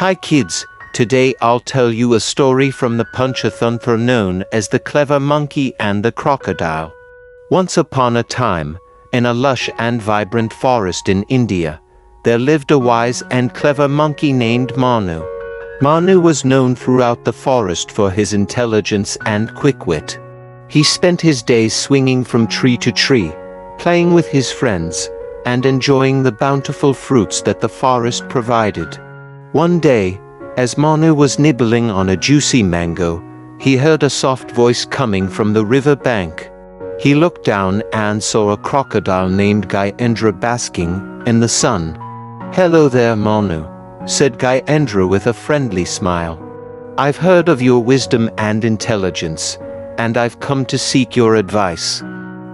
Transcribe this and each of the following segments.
Hi kids, today I'll tell you a story from the Panchatantra known as the Clever Monkey and the Crocodile. Once upon a time, in a lush and vibrant forest in India, there lived a wise and clever monkey named Manu. Manu was known throughout the forest for his intelligence and quick wit. He spent his days swinging from tree to tree, playing with his friends, and enjoying the bountiful fruits that the forest provided. One day, as Manu was nibbling on a juicy mango, he heard a soft voice coming from the river bank. He looked down and saw a crocodile named Gyanendra basking in the sun. "Hello there, Manu," said Gyanendra with a friendly smile. "I've heard of your wisdom and intelligence, and I've come to seek your advice."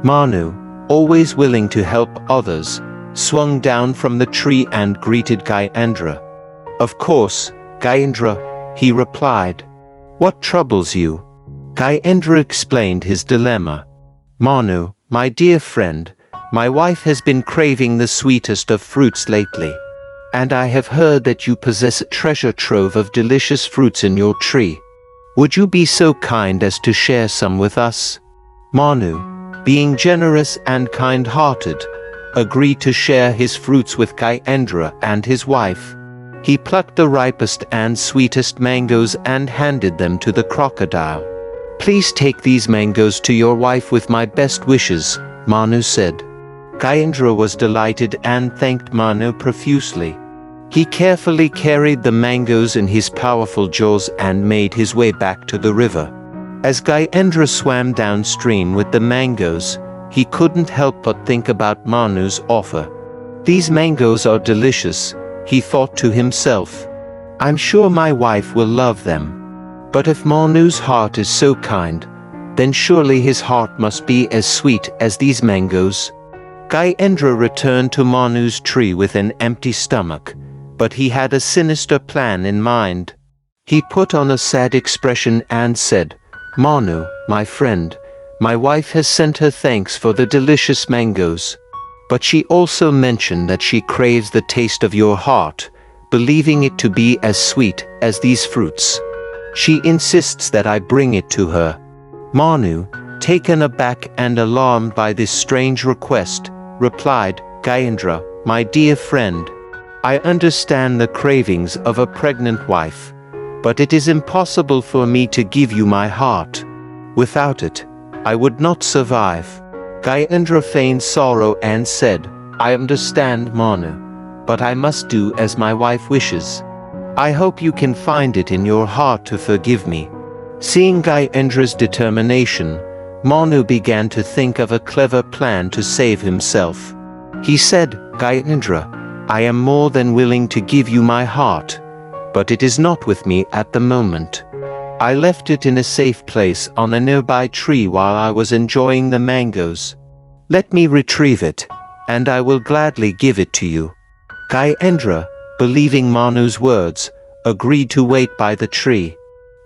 Manu, always willing to help others, swung down from the tree and greeted Gyanendra. "Of course, Gyanendra," he replied. "What troubles you?" Gyanendra explained his dilemma. "Manu, my dear friend, my wife has been craving the sweetest of fruits lately, and I have heard that you possess a treasure trove of delicious fruits in your tree. Would you be so kind as to share some with us?" Manu, being generous and kind-hearted, agreed to share his fruits with Gyanendra and his wife. He plucked the ripest and sweetest mangoes and handed them to the crocodile. "Please take these mangoes to your wife with my best wishes," Manu said. Gyanendra was delighted and thanked Manu profusely. He carefully carried the mangoes in his powerful jaws and made his way back to the river. As Gyanendra swam downstream with the mangoes, he couldn't help but think about Manu's offer. "These mangoes are delicious," he thought to himself. "I'm sure my wife will love them. But if Manu's heart is so kind, then surely his heart must be as sweet as these mangoes." Gyanendra returned to Manu's tree with an empty stomach, but he had a sinister plan in mind. He put on a sad expression and said, "Manu, my friend, my wife has sent her thanks for the delicious mangoes. But she also mentioned that she craves the taste of your heart, believing it to be as sweet as these fruits. She insists that I bring it to her." Manu, taken aback and alarmed by this strange request, replied, "Gyanendra, my dear friend, I understand the cravings of a pregnant wife, but it is impossible for me to give you my heart. Without it, I would not survive." Gyanendra feigned sorrow and said, "I understand, Manu, but I must do as my wife wishes. I hope you can find it in your heart to forgive me." Seeing Gyanendra's determination, Manu began to think of a clever plan to save himself. He said, "Gyanendra, I am more than willing to give you my heart, but it is not with me at the moment. I left it in a safe place on a nearby tree while I was enjoying the mangoes. Let me retrieve it, and I will gladly give it to you." Gyanendra, believing Manu's words, agreed to wait by the tree.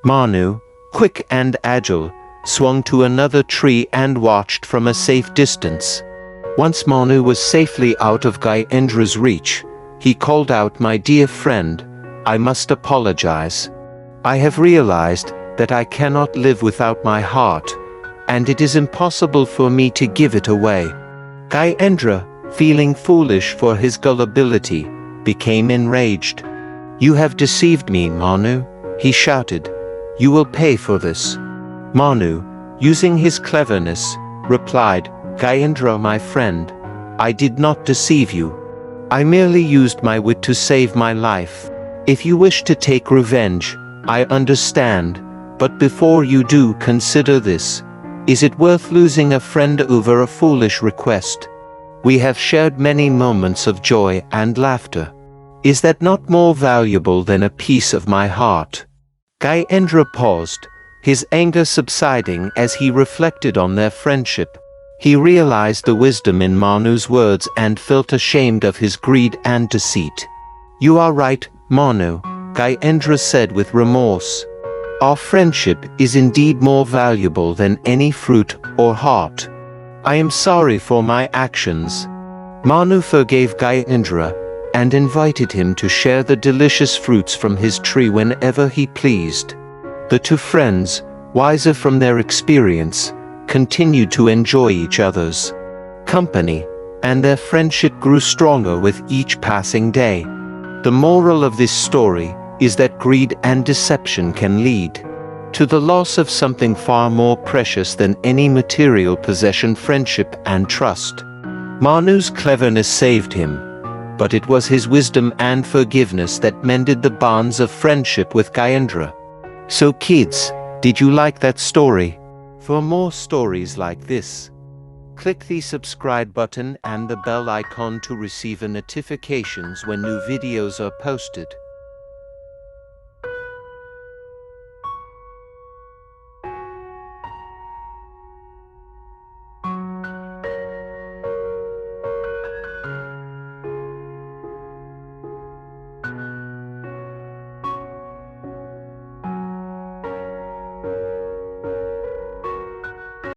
Manu, quick and agile, swung to another tree and watched from a safe distance. Once Manu was safely out of Gyanendra's reach, he called out, "My dear friend, I must apologize. I have realized that I cannot live without my heart, and it is impossible for me to give it away." Gyanendra, feeling foolish for his gullibility, became enraged. "You have deceived me, Manu," he shouted. "You will pay for this." Manu, using his cleverness, replied, "Gyanendra, my friend, I did not deceive you. I merely used my wit to save my life. If you wish to take revenge, I understand, but before you do, consider this. Is it worth losing a friend over a foolish request? We have shared many moments of joy and laughter. Is that not more valuable than a piece of my heart?" Gyanendra paused, his anger subsiding as he reflected on their friendship. He realized the wisdom in Manu's words and felt ashamed of his greed and deceit. "You are right, Manu," Gyanendra said with remorse. "Our friendship is indeed more valuable than any fruit or heart. I am sorry for my actions." Manu forgave Gyanendra and invited him to share the delicious fruits from his tree whenever he pleased. The two friends, wiser from their experience, continued to enjoy each other's company, and their friendship grew stronger with each passing day. The moral of this story is that greed and deception can lead to the loss of something far more precious than any material possession: friendship and trust. Manu's cleverness saved him, but it was his wisdom and forgiveness that mended the bonds of friendship with Gayendra. So kids, did you like that story? For more stories like this, click the subscribe button and the bell icon to receive notifications when new videos are posted.